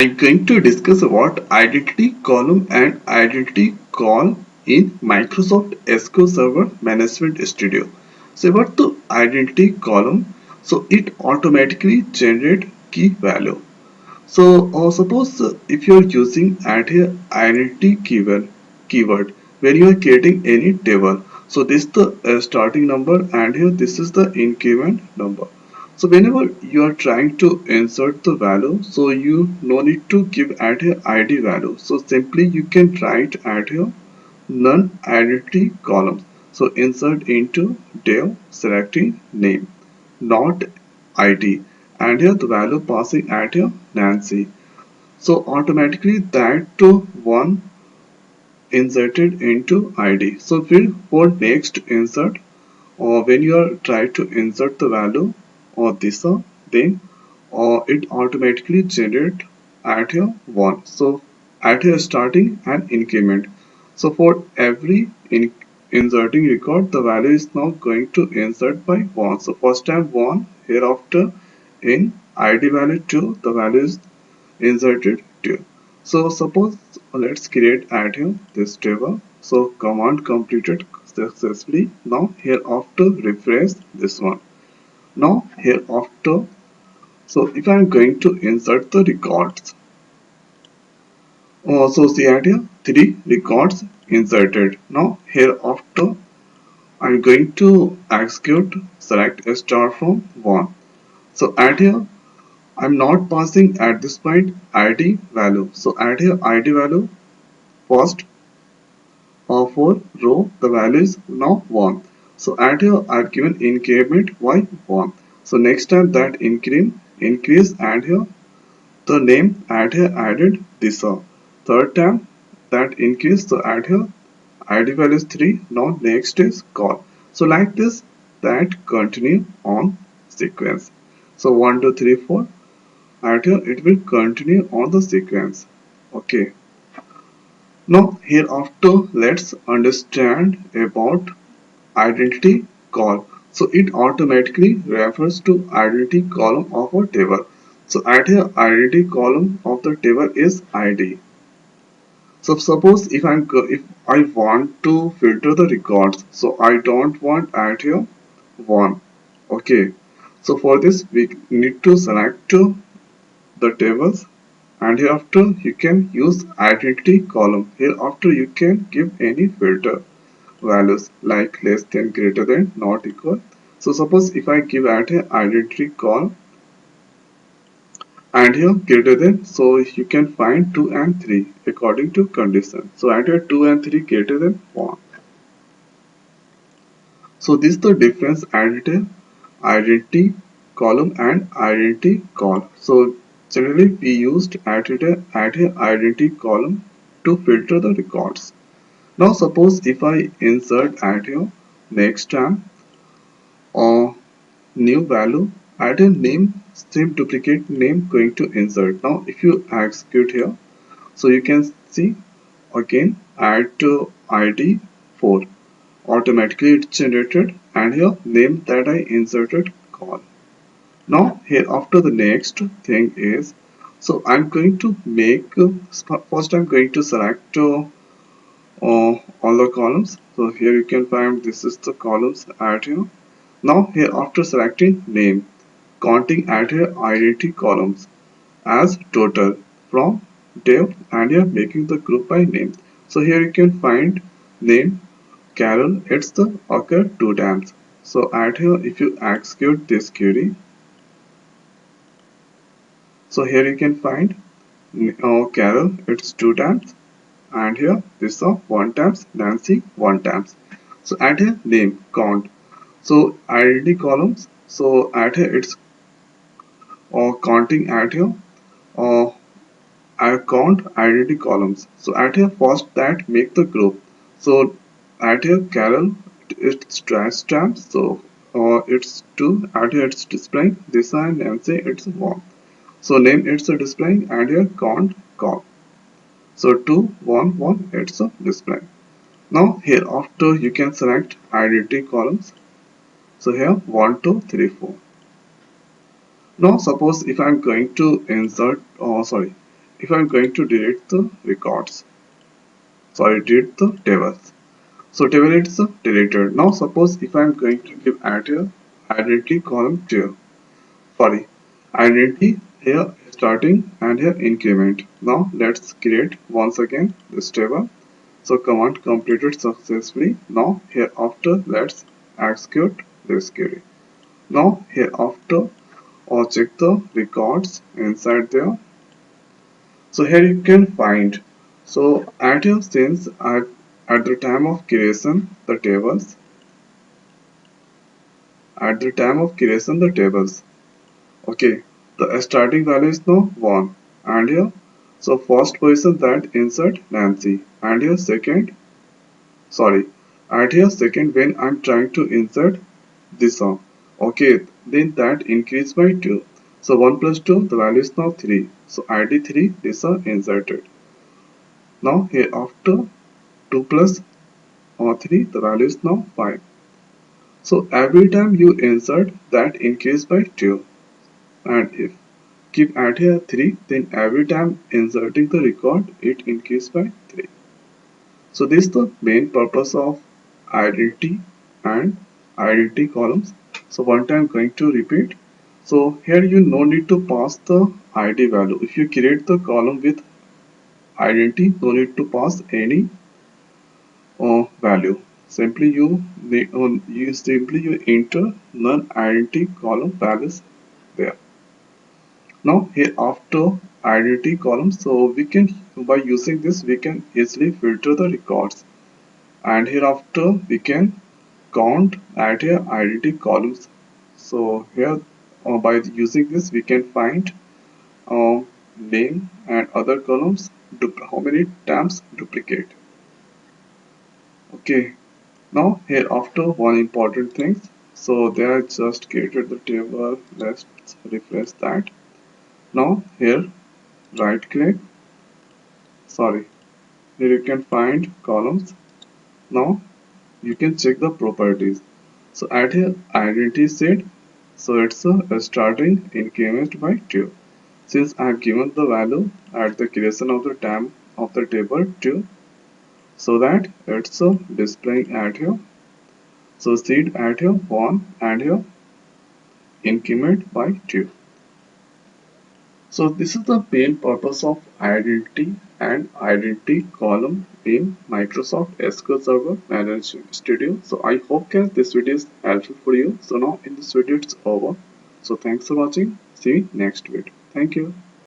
I'm going to discuss about identity column and identity call in Microsoft SQL Server Management Studio. So about the identity column, so it automatically generate key value. So suppose if you are using add here identity keyword when you are creating any table. So this is the starting number and here this is the increment number. So whenever you are trying to insert the value, so you no need to give add here ID value. So simply you can write add here none identity columns. So insert into dev selecting name, not ID, and here the value passing at here Nancy. So automatically that one inserted into ID. So for next insert or when you are trying to insert the value or this then it automatically generate at here 1. So at here starting and increment. So for every inserting record the value is now going to insert by 1. So first time 1, hereafter in ID value 2 the value is inserted 2. So suppose let's create add here this table. So command completed successfully. Now hereafter refresh this one. Now hereafter, so if I'm going to insert the records, so see at here 3 records inserted. Now hereafter I'm going to execute select a star from 1. So at here I'm not passing at this point ID value. So at here ID value first for row the value is now 1. So at here I've given increment by 1. So next time that increase add here the name add here added this up. Third time that increase the add here ID value is 3. Now next is call. So like this that continue on sequence. So 1 2 3 4 add here it will continue on the sequence. Okay. Now hereafter let's understand about identity call. So it automatically refers to identity column of a table. So at here identity column of the table is ID. So suppose if I want to filter the records, so I don't want at here one. Okay. So for this we need to select the tables and hereafter you can use identity column. Hereafter you can give any filter values like less than, greater than, not equal. So suppose if I give at a identity call and here greater than, so you can find 2 and 3 according to condition. So at here 2 and 3 greater than 1. So this is the difference identity column and identity call. So generally we used at a identity column to filter the records. Now suppose if I insert at here next time or new value, add a name, same duplicate name going to insert. Now if you execute here, so you can see again add to ID 4, automatically it's generated and here name that I inserted call. Now here after the next thing is, so I'm going to make first I'm going to select all the columns. So here you can find this is the columns add here. Now here after selecting name, counting add here identity columns as total from dev and here making the group by name. So here you can find name Carol, it's the occur 2 times. So add here if you execute this query, so here you can find Carol, it's 2 times and here this is 1 times, Nancy 1 times. So add here name count. So identity columns. So add here it's counting add here or I count identity columns. So add here first that make the group. So add here Carol it's trash stamps. So it's 2. Add here it's displaying this and Nancy it's 1. So name it's a displaying and here count. So 2 1 1 it's a display. Now here after you can select identity columns. So here 1 2 3 4. Now suppose if I'm going to insert, sorry, if I'm going to delete the records, sorry, delete the tables. So table is deleted. Now suppose if I'm going to give add here identity column 2. Sorry, identity here starting and here increment. Now let's create once again this table. So command completed successfully. Now here after let's execute this query. Now here after or check the records inside there. So here you can find. So at your since at the time of creation the tables at the time of creation the tables. Okay, the starting value is now 1 and here so first position that insert Nancy and here second sorry at here second when I'm trying to insert this one. Okay, then that increase by 2. So 1 plus 2 the value is now 3. So ID 3 this are inserted. Now here after 2 plus or 3 the value is now 5. So every time you insert that increase by 2 and if keep add here 3 then every time inserting the record it increase by 3. So this is the main purpose of identity and identity columns. So one time going to repeat. So here you no need to pass the ID value. If you create the column with identity no need to pass any value. Simply you enter non-identity column values there. Now here after identity column, so we can by using this we can easily filter the records, and hereafter we can count at here identity columns. So here by using this we can find uh, name and other columns how many times duplicate. Okay, now here after one important thing. So they are just created the table. Let's refresh that. Now here right click, sorry, here you can find columns. Now you can check the properties. So at here identity set, so it's a starting increment by 2. Since I have given the value at the creation of the time of the table 2, so that it's a displaying at here. So seed at here 1 and here increment by 2. So this is the main purpose of identity and identity column in Microsoft SQL Server Management Studio. So I hope guys this video is helpful for you. So now in this video it's over. So thanks for watching. See you next video. Thank you.